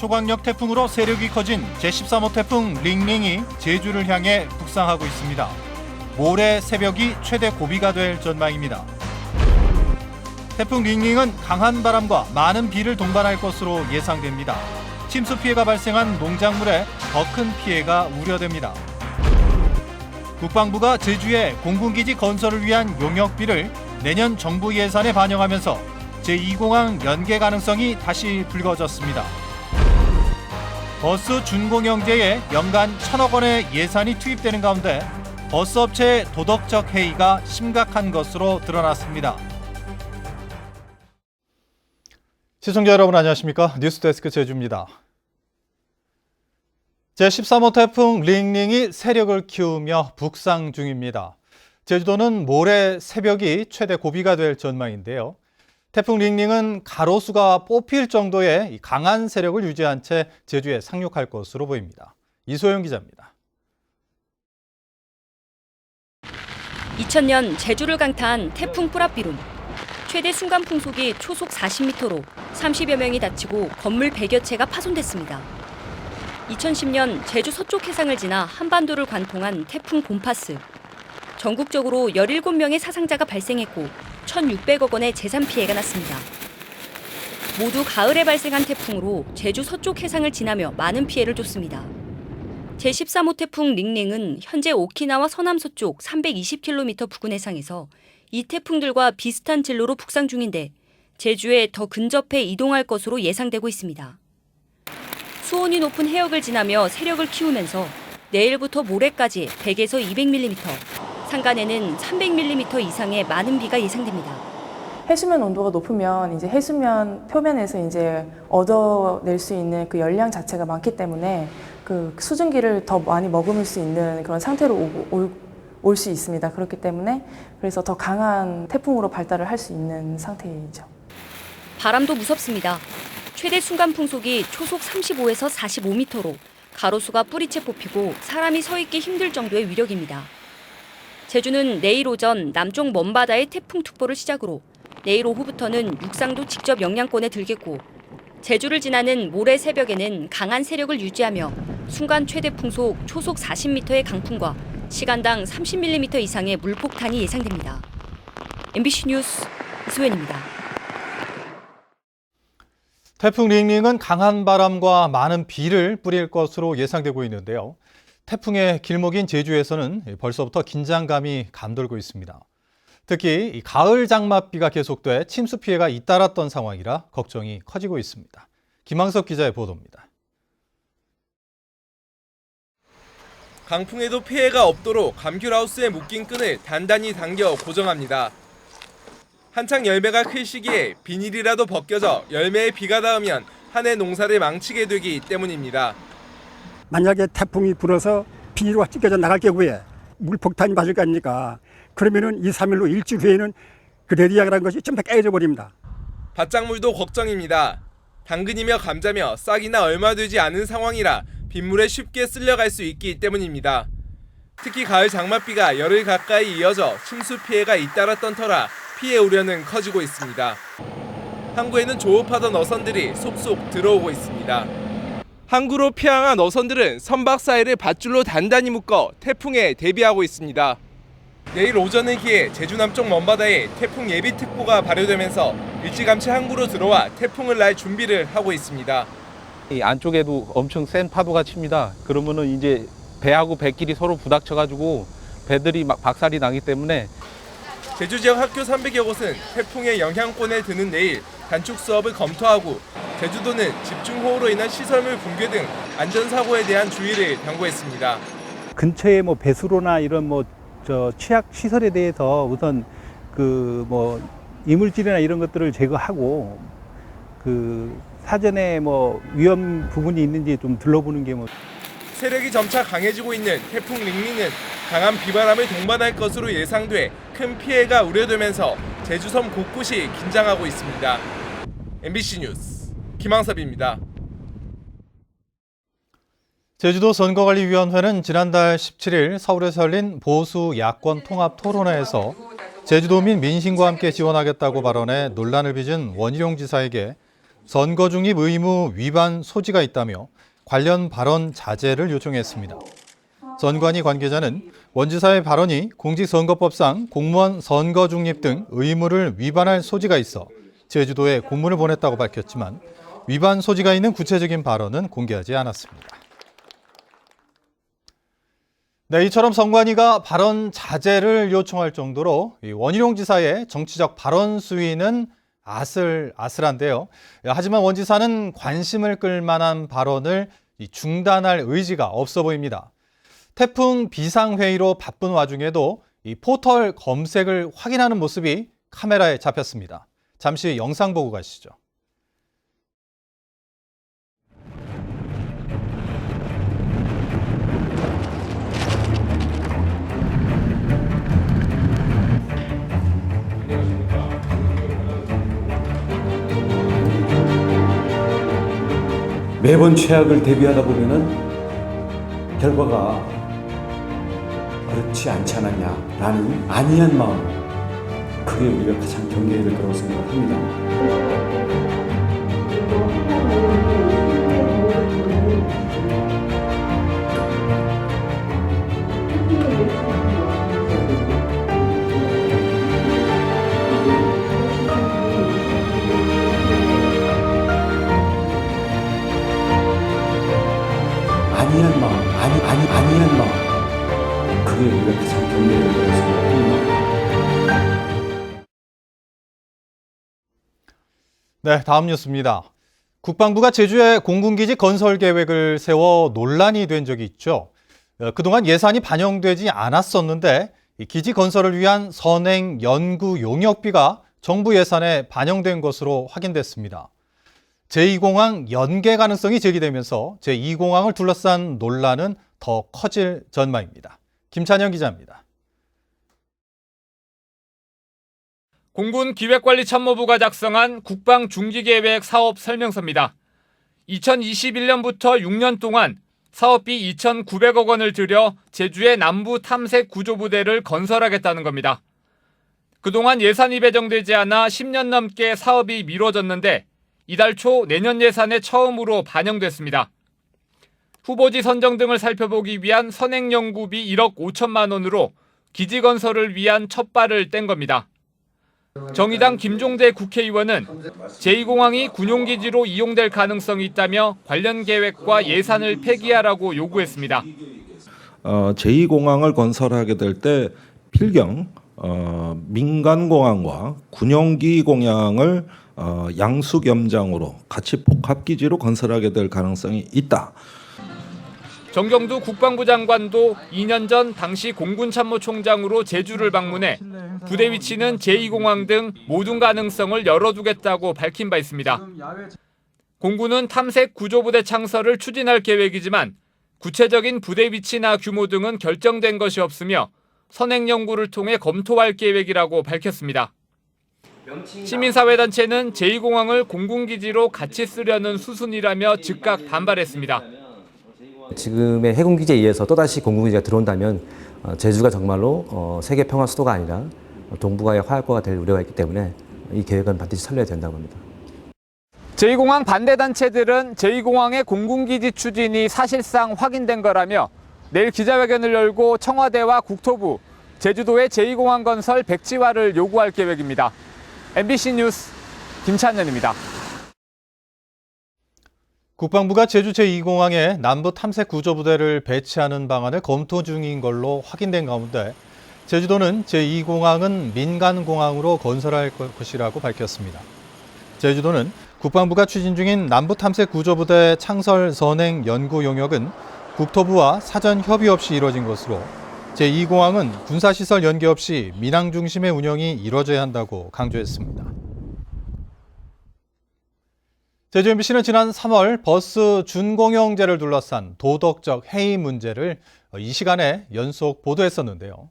초강력 태풍으로 세력이 커진 제13호 태풍 링링이 제주를 향해 북상하고 있습니다. 모레 새벽이 최대 고비가 될 전망입니다. 태풍 링링은 강한 바람과 많은 비를 동반할 것으로 예상됩니다. 침수 피해가 발생한 농작물에 더 큰 피해가 우려됩니다. 국방부가 제주에 공군기지 건설을 위한 용역비를 내년 정부 예산에 반영하면서 제2공항 연계 가능성이 다시 불거졌습니다. 버스 준공영제에 연간 1,000억 원의 예산이 투입되는 가운데 버스업체의 도덕적 해이가 심각한 것으로 드러났습니다. 시청자 여러분 안녕하십니까? 뉴스데스크 제주입니다. 제13호 태풍 링링이 세력을 키우며 북상 중입니다. 제주도는 모레 새벽이 최대 고비가 될 전망인데요. 태풍 링링은 가로수가 뽑힐 정도의 강한 세력을 유지한 채 제주에 상륙할 것으로 보입니다. 이소영 기자입니다. 2000년 제주를 강타한 태풍 뿌라비룬. 최대 순간 풍속이 초속 40m로 30여 명이 다치고 건물 100여 채가 파손됐습니다. 2010년 제주 서쪽 해상을 지나 한반도를 관통한 태풍 곰파스. 전국적으로 17명의 사상자가 발생했고 1,600억 원의 재산 피해가 났습니다. 모두 가을에 발생한 태풍으로 제주 서쪽 해상을 지나며 많은 피해를 줬습니다. 제13호 태풍 링링은 현재 오키나와 서남서쪽 320km 부근 해상에서 이 태풍들과 비슷한 진로로 북상 중인데 제주에 더 근접해 이동할 것으로 예상되고 있습니다. 수온이 높은 해역을 지나며 세력을 키우면서 내일부터 모레까지 100에서 200mm, 산간에는 300mm 이상의 많은 비가 예상됩니다. 해수면 온도가 높으면 이제 해수면 표면에서 이제 얻어낼 수 있는 그 열량 자체가 많기 때문에 그 수증기를 더 많이 머금을 수 있는 그런 상태로 올 수 있습니다. 그렇기 때문에 그래서 더 강한 태풍으로 발달을 할 수 있는 상태이죠. 바람도 무섭습니다. 최대 순간 풍속이 초속 35에서 45m로 가로수가 뿌리채 뽑히고 사람이 서 있기 힘들 정도의 위력입니다. 제주는 내일 오전 남쪽 먼바다에 태풍특보를 시작으로 내일 오후부터는 육상도 직접 영향권에 들겠고 제주를 지나는 모레 새벽에는 강한 세력을 유지하며 순간 최대 풍속 초속 40m의 강풍과 시간당 30mm 이상의 물폭탄이 예상됩니다. MBC 뉴스 이소연입니다. 태풍 링링은 강한 바람과 많은 비를 뿌릴 것으로 예상되고 있는데요. 태풍의 길목인 제주에서는 벌써부터 긴장감이 감돌고 있습니다. 특히 가을 장맛비가 계속돼 침수 피해가 잇따랐던 상황이라 걱정이 커지고 있습니다. 김항석 기자의 보도입니다. 강풍에도 피해가 없도록 감귤하우스에 묶인 끈을 단단히 당겨 고정합니다. 한창 열매가 클 시기에 비닐이라도 벗겨져 열매에 비가 닿으면 한 해 농사를 망치게 되기 때문입니다. 만약에 태풍이 불어서 비닐이 찢겨져 나갈 경우에 물폭탄이 맞을 거 아닙니까? 그러면은 2, 3일로 일주일 후에는 그 레디아라는 것이 좀 다 깨져 버립니다. 밭작물도 걱정입니다. 당근이며 감자며 싹이나 얼마 되지 않은 상황이라 빗물에 쉽게 쓸려갈 수 있기 때문입니다. 특히 가을 장맛비가 열흘 가까이 이어져 침수 피해가 잇따랐던 터라 피해 우려는 커지고 있습니다. 항구에는 조업하던 어선들이 속속 들어오고 있습니다. 항구로 피항한 어선들은 선박 사이를 밧줄로 단단히 묶어 태풍에 대비하고 있습니다. 내일 오전을 기해 제주 남쪽 먼바다에 태풍 예비특보가 발효되면서 일찌감치 항구로 들어와 태풍을 날 준비를 하고 있습니다. 이 안쪽에도 엄청 센 파도가 칩니다. 그러면은 이제 배하고 배끼리 서로 부닥쳐가지고 배들이 막 박살이 나기 때문에 제주 지역 학교 300여 곳은 태풍의 영향권에 드는 내일 단축 수업을 검토하고 제주도는 집중호우로 인한 시설물 붕괴 등 안전사고에 대한 주의를 당부했습니다. 근처에 뭐 배수로나 이런 취약 시설에 대해서 우선 이물질이나 이런 것들을 제거하고 사전에 위험 부분이 있는지 좀 둘러보는 게 세력이 점차 강해지고 있는 태풍 링링은 강한 비바람을 동반할 것으로 예상돼 큰 피해가 우려되면서 제주섬 곳곳이 긴장하고 있습니다. MBC 뉴스 김항섭입니다. 제주도 선거관리위원회는 지난달 17일 서울에서 열린 보수 야권 통합 토론회에서 제주도민 민심과 함께 지원하겠다고 발언해 논란을 빚은 원희룡 지사에게 선거 중립 의무 위반 소지가 있다며 관련 발언 자제를 요청했습니다. 선관위 관계자는 원 지사의 발언이 공직선거법상 공무원 선거 중립 등 의무를 위반할 소지가 있어 제주도에 공문을 보냈다고 밝혔지만 위반 소지가 있는 구체적인 발언은 공개하지 않았습니다. 네, 이처럼 선관위가 발언 자제를 요청할 정도로 원희룡 지사의 정치적 발언 수위는 아슬아슬한데요. 하지만 원 지사는 관심을 끌 만한 발언을 중단할 의지가 없어 보입니다. 태풍 비상회의로 바쁜 와중에도 이 포털 검색을 확인하는 모습이 카메라에 잡혔습니다. 잠시 영상 보고 가시죠. 매번 최악을 대비하다 보면은 결과가 그렇지 않지 않았냐라는 안이한 마음, 그게 우리가 가장 경계해야 될 거라고 생각합니다. 안이한 마음, 안이한 마음, 그게 우리가 가장 경계해야 될 거라고 생각합니다. 네, 다음 뉴스입니다. 국방부가 제주에 공군기지 건설 계획을 세워 논란이 된 적이 있죠. 그동안 예산이 반영되지 않았었는데 이 기지 건설을 위한 선행 연구 용역비가 정부 예산에 반영된 것으로 확인됐습니다. 제2공항 연계 가능성이 제기되면서 제2공항을 둘러싼 논란은 더 커질 전망입니다. 김찬영 기자입니다. 공군기획관리참모부가 작성한 국방중기계획 사업 설명서입니다. 2021년부터 6년 동안 사업비 2,900억 원을 들여 제주의 남부 탐색 구조부대를 건설하겠다는 겁니다. 그동안 예산이 배정되지 않아 10년 넘게 사업이 미뤄졌는데 이달 초 내년 예산에 처음으로 반영됐습니다. 후보지 선정 등을 살펴보기 위한 선행연구비 1억 5천만 원으로 기지 건설을 위한 첫 발을 뗀 겁니다. 정의당 김종대 국회의원은 제2공항이 군용기지로 이용될 가능성이 있다며 관련 계획과 예산을 폐기하라고 요구했습니다. 제2공항을 건설하게 될 때 필경 민간공항과 군용기 공항을 양수겸장으로 같이 복합기지로 건설하게 될 가능성이 있다. 정경두 국방부 장관도 2년 전 당시 공군참모총장으로 제주를 방문해 부대 위치는 제2공항 등 모든 가능성을 열어두겠다고 밝힌 바 있습니다. 공군은 탐색 구조부대 창설을 추진할 계획이지만 구체적인 부대 위치나 규모 등은 결정된 것이 없으며 선행 연구를 통해 검토할 계획이라고 밝혔습니다. 시민사회단체는 제2공항을 공군기지로 같이 쓰려는 수순이라며 즉각 반발했습니다. 지금의 해군기지에 의해서 또다시 공군기지가 들어온다면 제주가 정말로 세계 평화 수도가 아니라 동북아의 화약고가 될 우려가 있기 때문에 이 계획은 반드시 살려야 된다고 합니다. 제2공항 반대단체들은 제2공항의 공군기지 추진이 사실상 확인된 거라며 내일 기자회견을 열고 청와대와 국토부, 제주도의 제2공항 건설 백지화를 요구할 계획입니다. MBC 뉴스 김찬현입니다. 국방부가 제주 제2공항에 남부 탐색 구조부대를 배치하는 방안을 검토 중인 걸로 확인된 가운데 제주도는 제2공항은 민간공항으로 건설할 것이라고 밝혔습니다. 제주도는 국방부가 추진 중인 남부 탐색 구조부대 창설 선행 연구 용역은 국토부와 사전 협의 없이 이뤄진 것으로 제2공항은 군사시설 연계 없이 민항 중심의 운영이 이뤄져야 한다고 강조했습니다. 제주 MBC는 지난 3월 버스 준공영제를 둘러싼 도덕적 해이 문제를 이 시간에 연속 보도했었는데요.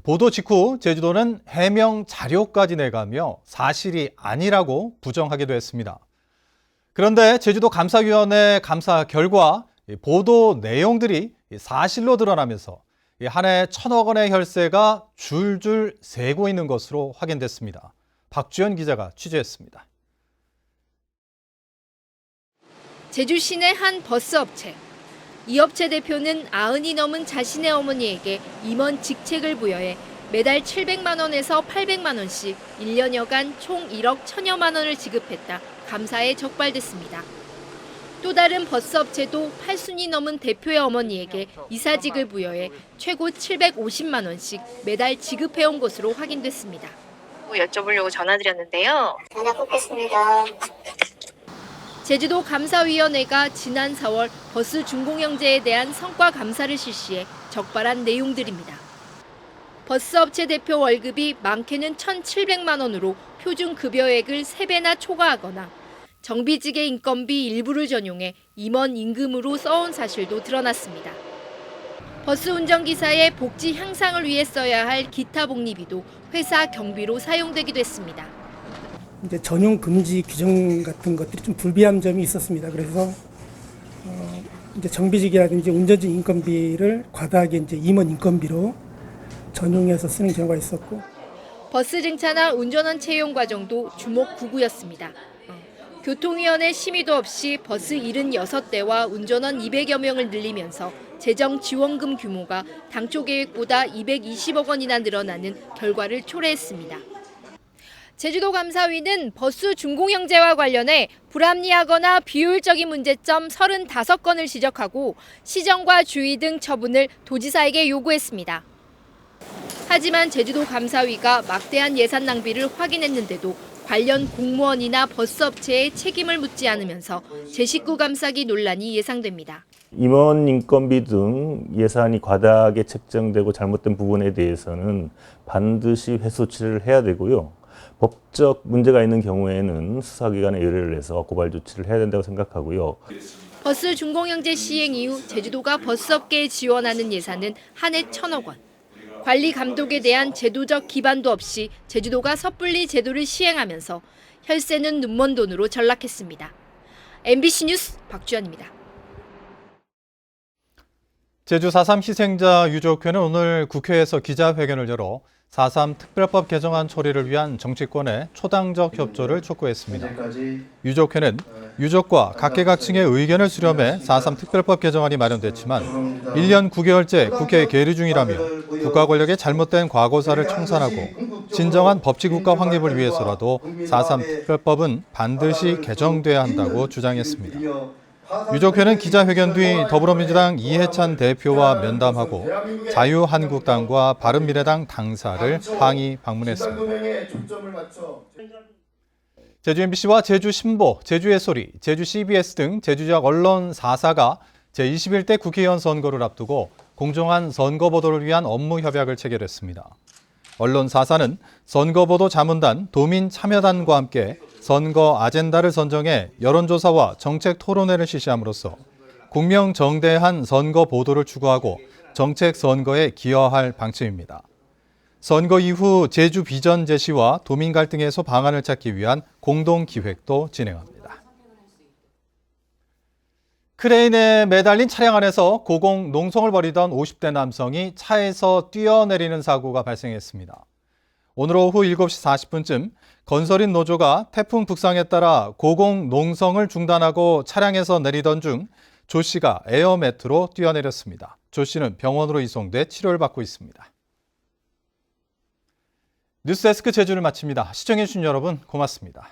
보도 직후 제주도는 해명 자료까지 내가며 사실이 아니라고 부정하기도 했습니다. 그런데 제주도 감사위원회 감사 결과 보도 내용들이 사실로 드러나면서 한 해 1,000억 원의 혈세가 줄줄 새고 있는 것으로 확인됐습니다. 박주연 기자가 취재했습니다. 제주 시내 한 버스 업체. 이 업체 대표는 90이 넘은 자신의 어머니에게 임원 직책을 부여해 매달 700만 원에서 800만 원씩 1년여간 총 1억 1000여만 원을 지급했다 감사에 적발됐습니다. 또 다른 버스 업체도 8순이 넘은 대표의 어머니에게 이사직을 부여해 최고 750만 원씩 매달 지급해온 것으로 확인됐습니다. 여쭤보려고 전화드렸는데요. 전화 끊겠습니다. 제주도 감사위원회가 지난 4월 버스 준공영제에 대한 성과 감사를 실시해 적발한 내용들입니다. 버스업체 대표 월급이 많게는 1,700만 원으로 표준급여액을 3배나 초과하거나 정비직의 인건비 일부를 전용해 임원 임금으로 써온 사실도 드러났습니다. 버스 운전기사의 복지 향상을 위해 써야 할 기타 복리비도 회사 경비로 사용되기도 했습니다. 이제 전용 금지 규정 같은 것들이 좀 불비한 점이 있었습니다. 그래서 이제 정비직이라든지 운전직 인건비를 과다하게 이제 임원 인건비로 전용해서 쓰는 경우가 있었고, 버스 증차나 운전원 채용 과정도 주목 구구였습니다. 교통위원회 심의도 없이 버스 76대와 운전원 200여 명을 늘리면서 재정 지원금 규모가 당초 계획보다 220억 원이나 늘어나는 결과를 초래했습니다. 제주도 감사위는 버스 준공영제와 관련해 불합리하거나 비효율적인 문제점 35건을 지적하고 시정과 주의 등 처분을 도지사에게 요구했습니다. 하지만 제주도 감사위가 막대한 예산 낭비를 확인했는데도 관련 공무원이나 버스업체에 책임을 묻지 않으면서 제19 감사기 논란이 예상됩니다. 임원 인건비 등 예산이 과다하게 책정되고 잘못된 부분에 대해서는 반드시 회수치를 해야 되고요. 법적 문제가 있는 경우에는 수사기관에 의뢰를 해서 고발 조치를 해야 된다고 생각하고요. 버스 준공영제 시행 이후 제주도가 버스업계에 지원하는 예산은 한 해 1,000억 원. 관리 감독에 대한 제도적 기반도 없이 제주도가 섣불리 제도를 시행하면서 혈세는 눈먼 돈으로 전락했습니다. MBC 뉴스 박주연입니다. 제주 4.3 희생자 유족회는 오늘 국회에서 기자회견을 열어 4.3 특별법 개정안 처리를 위한 정치권의 초당적 협조를 촉구했습니다. 유족회는 유족과 각계각층의 의견을 수렴해 4.3 특별법 개정안이 마련됐지만 1년 9개월째 국회에 계류 중이라며 국가 권력의 잘못된 과거사를 청산하고 진정한 법치국가 확립을 위해서라도 4.3 특별법은 반드시 개정돼야 한다고 주장했습니다. 유족회는 기자회견 뒤 더불어민주당 이해찬 대표와 면담하고 자유한국당과 바른미래당 당사를 항의 방문했습니다. 제주 MBC와 제주 신보, 제주의 소리, 제주 CBS 등 제주 지역 언론 4사가 제21대 국회의원 선거를 앞두고 공정한 선거 보도를 위한 업무 협약을 체결했습니다. 언론 4사는 선거보도 자문단, 도민 참여단과 함께 선거 아젠다를 선정해 여론조사와 정책 토론회를 실시함으로써 공명정대한 선거 보도를 추구하고 정책 선거에 기여할 방침입니다. 선거 이후 제주 비전 제시와 도민 갈등 해소 방안을 찾기 위한 공동기획도 진행합니다. 크레인에 매달린 차량 안에서 고공 농성을 벌이던 50대 남성이 차에서 뛰어내리는 사고가 발생했습니다. 오늘 오후 7시 40분쯤 건설인 노조가 태풍 북상에 따라 고공 농성을 중단하고 차량에서 내리던 중 조 씨가 에어매트로 뛰어내렸습니다. 조 씨는 병원으로 이송돼 치료를 받고 있습니다. 뉴스데스크 제주를 마칩니다. 시청해주신 여러분 고맙습니다.